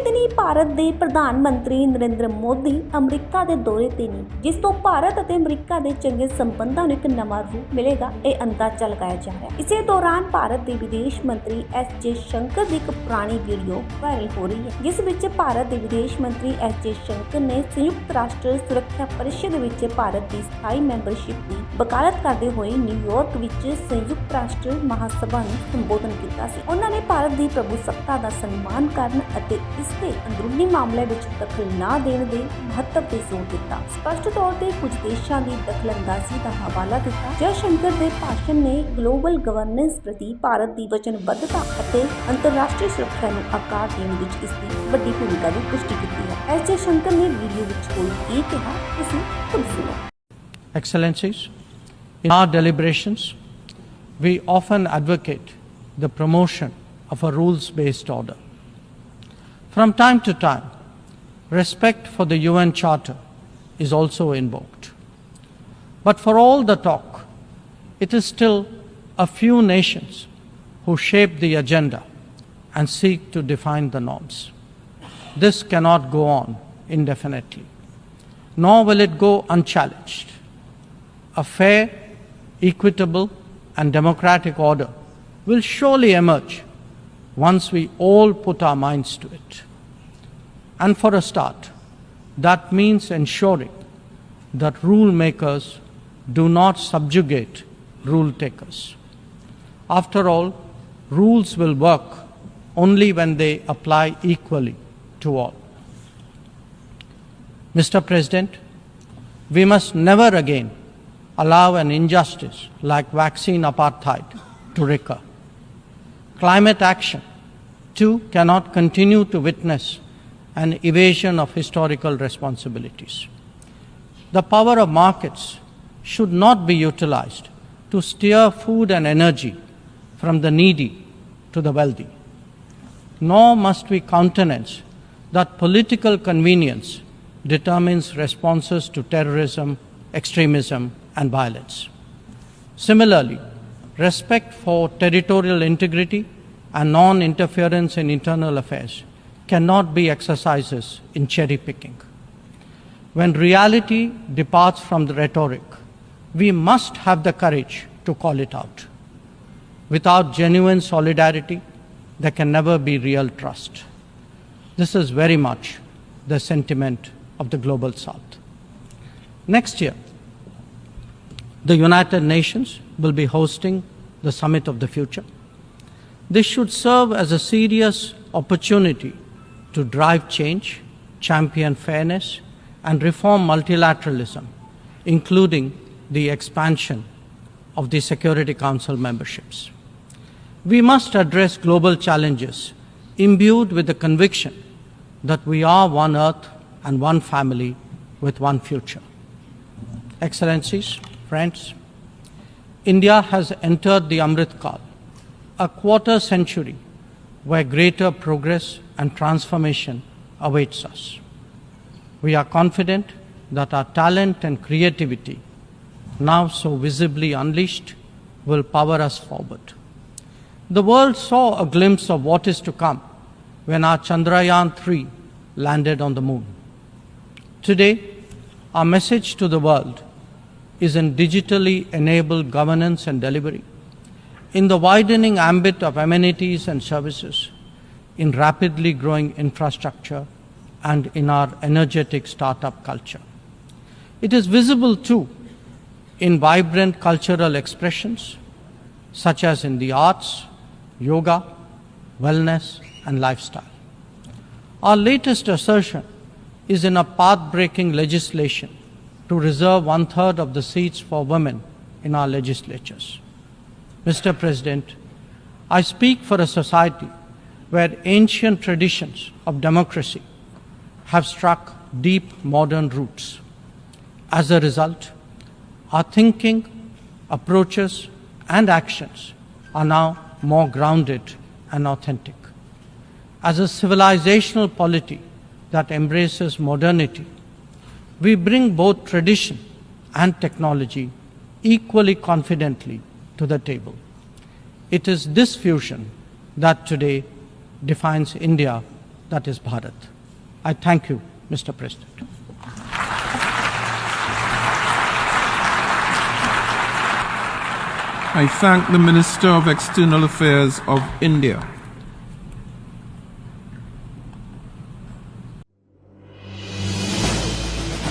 ਦਿਨੀ ਭਾਰਤ ਦੇ ਪ੍ਰਧਾਨ ਮੰਤਰੀ ਨਰਿੰਦਰ ਮੋਦੀ ਅਮਰੀਕਾ ਦੇ ਦੌਰੇ ਤੇ ਨੇ, ਜਿਸ ਤੋਂ ਭਾਰਤ ਅਤੇ ਅਮਰੀਕਾ ਦੇ ਚੰਗੇ ਸੰਬੰਧਾਂ ਨੂੰ ਇੱਕ ਨਵਾਂ ਰੂਪ ਮਿਲੇਗਾ, ਇਹ ਅੰਦਾਜ਼ਾ ਲਗਾਇਆ ਜਾ ਰਿਹਾ ਹੈ। ਇਸੇ ਦੌਰਾਨ ਭਾਰਤ ਦੇ ਵਿਦੇਸ਼ ਮੰਤਰੀ ਐਸ ਜੇ ਸ਼ੰਕਰ ਦੀ ਇੱਕ ਪੁਰਾਣੀ ਵੀਡੀਓ ਵਾਇਰਲ ਹੋ ਰਹੀ ਹੈ, ਜਿਸ ਵਿੱਚ ਭਾਰਤ ਦੇ ਵਿਦੇਸ਼ ਮੰਤਰੀ ਐਸ ਜੇ ਸ਼ੰਕਰ ਨੇ ਸੰਯੁਕਤ ਰਾਸ਼ਟਰ ਸੁਰੱਖਿਆ ਪਰਿਸ਼ਦ ਵਿੱਚ ਭਾਰਤ ਦੀ ਸਥਾਈ ਮੈਂਬਰਸ਼ਿਪ ਦੀ ਵਕਾਲਤ ਕਰਦੇ ਹੋਏ ਨਿਊਯਾਰਕ ਵਿੱਚ ਸੰਯੁਕਤ ਰਾਸ਼ਟਰ ਮਹਾਸਭਾ ਨੂੰ ਸੰਬੋਧਨ ਕੀਤਾ ਸੀ। ਉਹਨਾਂ ਨੇ ਭਾਰਤ ਦੀ ਪ੍ਰਭੂਸੱਤਾ ਦਾ ਸਨਮਾਨ ਕਰਨ ਅਤੇ ਇਸ ਦੇ ਅੰਦਰੂਨੀ ਮਾਮਲੇ ਵਿੱਚ ਦਖਲ ਨਾ ਦੇਣ ਦੇ ਮਹੱਤਵ ਤੇ ਜ਼ੋਰ ਦਿੱਤਾ। ਸਪਸ਼ਟ ਤੌਰ ਤੇ ਕੁਝ ਦੇਸ਼ਾਂ ਦੀ ਦਖਲਅੰਦਾਜ਼ੀ ਦਾ ਹਵਾਲਾ ਦਿੱਤਾ। ਜੈਸ਼ੰਕਰ ਦੇ ਭਾਸ਼ਣ ਨੇ ਗਲੋਬਲ ਗਵਰਨੈਂਸ ਪ੍ਰਤੀ ਭਾਰਤ ਦੀ ਵਚਨਬੱਧਤਾ ਅਤੇ ਅੰਤਰਰਾਸ਼ਟਰੀ ਸੁਰੱਖਿਆ ਨੂੰ ਆਕਾਰ ਦੇਣ ਵਿੱਚ ਇਸ ਦੀ ਵੱਡੀ ਭੂਮਿਕਾ ਦੀ ਪੁਸ਼ਟੀ ਕੀਤੀ ਹੈ। ਐਸ ਜੇ ਸ਼ੰਕਰ ਨੇ ਵੀਡੀਓ ਵਿੱਚ ਕੋਈ ਕੀ ਕਿਹਾ, ਤੁਸੀਂ ਖੁਦ ਸੁਣੋ। Excellencies, in our deliberations, we often advocate the promotion of a rules-based order. From time to time, respect for the UN Charter is also invoked. But for all the talk, it is still a few nations who shape the agenda and seek to define the norms. This cannot go on indefinitely, nor will it go unchallenged. A fair, equitable, and democratic order will surely emerge once we all put our minds to it. And for a start, that means ensuring that rule makers do not subjugate rule takers. After all, rules will work only when they apply equally to all. Mr. President, we must never again allow an injustice like vaccine apartheid to recur. Climate action, too, cannot continue to witness an evasion of historical responsibilities. The power of markets should not be utilized to steer food and energy from the needy to the wealthy. Nor must we countenance that political convenience determines responses to terrorism, extremism, and violence. Similarly, respect for territorial integrity and non-interference in internal affairs cannot be exercises in cherry-picking. When reality departs from the rhetoric, we must have the courage to call it out. Without genuine solidarity, there can never be real trust. This is very much the sentiment of the Global South. Next year, the United Nations will be hosting the Summit of the Future. This should serve as a serious opportunity to drive change, champion fairness, and reform multilateralism, including the expansion of the Security Council memberships. We must address global challenges imbued with the conviction that we are one earth and one family with one future. Excellencies, friends, India has entered the Amrit Kal, a quarter century where greater progress and transformation awaits us. We are confident that our talent and creativity, now so visibly unleashed, will power us forward. The world saw a glimpse of what is to come when our Chandrayaan-3 landed on the moon. Today, our message to the world is in digitally enabled governance and delivery, in the widening ambit of amenities and services, in rapidly growing infrastructure, and in our energetic startup culture. It is visible too in vibrant cultural expressions such as in the arts, yoga, wellness, and lifestyle. Our latest assertion is in a path-breaking legislation to reserve 1/3 of the seats for women in our legislatures. Mr. President, I speak for a society where ancient traditions of democracy have struck deep modern roots. As a result, our thinking, approaches, and actions are now more grounded and authentic. As a civilizational polity that embraces modernity, we bring both tradition and technology equally confidently to the table. It is this fusion that today defines India, that is Bharat. I thank you, Mr. President. I thank the Minister of External Affairs of India.